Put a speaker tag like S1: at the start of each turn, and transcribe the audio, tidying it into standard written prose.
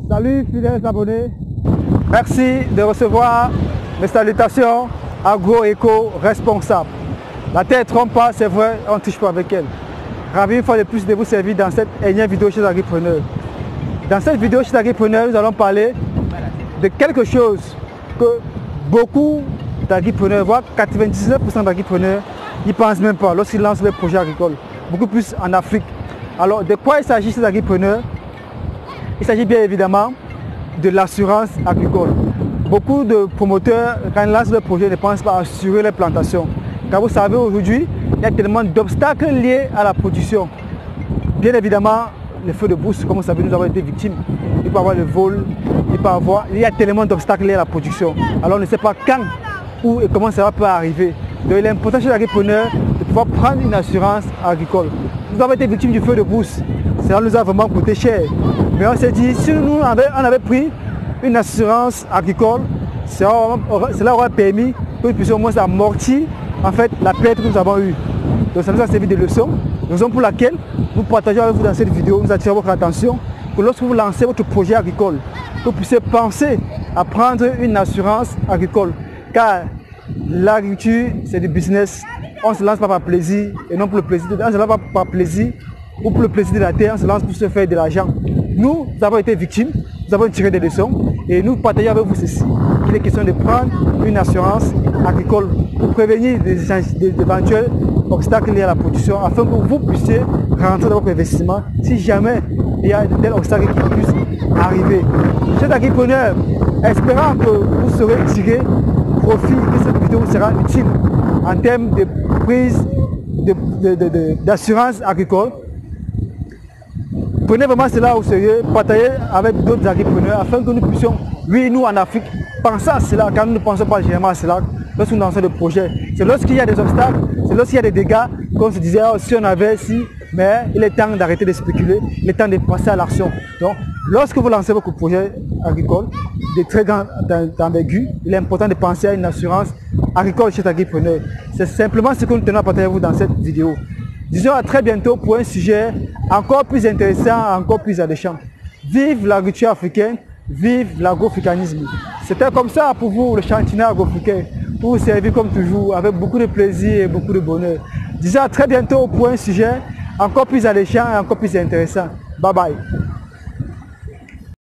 S1: Salut fidèles abonnés, merci de recevoir mes salutations agro-éco-responsables. La terre ne trompe pas, c'est vrai, on ne touche pas avec elle. Ravi une fois de plus de vous servir dans cette énième vidéo chez Agripreneur. Dans cette vidéo chez Agripreneur, nous allons parler de quelque chose que beaucoup d'agripreneurs, voire 99% d'agripreneurs, n'y pensent même pas lorsqu'ils lancent leurs projets agricoles, beaucoup plus en Afrique. Alors, de quoi il s'agit chez les agripreneurs? Il s'agit bien évidemment de l'assurance agricole. Beaucoup de promoteurs, quand ils lancent leur projet, ne pensent pas à assurer les plantations. Car vous savez, aujourd'hui, il y a tellement d'obstacles liés à la production. Bien évidemment, les feux de brousse, comme vous savez, nous avons été victimes. Il peut y avoir le vol, il y a tellement d'obstacles liés à la production. Alors on ne sait pas quand, où et comment ça peut arriver. Donc il est important chez l'entrepreneur de pouvoir prendre une assurance agricole. Nous avons été victimes du feu de brousse. Cela nous a vraiment coûté cher. Mais on s'est dit, si on avait pris une assurance agricole, cela aurait permis que nous puissions au moins amortir en fait, la perte que nous avons eue. Donc ça nous a servi de leçon. Raison pour laquelle nous partageons avec vous dans cette vidéo, nous attirons votre attention que lorsque vous lancez votre projet agricole, que vous puissiez penser à prendre une assurance agricole. Car l'agriculture, c'est du business. On ne se lance pas par plaisir et non pour le plaisir. On ne se lance pas par plaisir ou pour le plaisir de la terre, on se lance pour se faire de l'argent. Nous avons été victimes, nous avons tiré des leçons et nous partageons avec vous ceci. Il est question de prendre une assurance agricole pour prévenir d'éventuels obstacles liés à la production afin que vous puissiez rentrer dans votre investissement si jamais il y a de tels obstacles qui puissent arriver. Chers agripreneurs, espérant que vous saurez tirer profit, que cette vidéo vous sera utile en termes de prise d'assurance agricole. Prenez vraiment cela au sérieux, partagez avec d'autres agripreneurs afin que nous puissions, oui, nous en Afrique, penser à cela, car nous ne pensons pas généralement à cela lorsque nous lançons des projets. C'est lorsqu'il y a des obstacles, c'est lorsqu'il y a des dégâts, qu'on se disait, oh, si on avait, si, mais il est temps d'arrêter de spéculer, il est temps de passer à l'action. Donc, lorsque vous lancez votre projet agricole, de très grande envergure, il est important de penser à une assurance agricole chez agripreneur. C'est simplement ce que nous tenons à partager avec vous dans cette vidéo. Disons à très bientôt pour un sujet encore plus intéressant, encore plus alléchant. Vive l'agriculture africaine, vive l'agroafricanisme. C'était comme ça pour vous, le chantinet agro-africain, pour vous servir comme toujours, avec beaucoup de plaisir et beaucoup de bonheur. Disons à très bientôt pour un sujet encore plus alléchant et encore plus intéressant. Bye bye.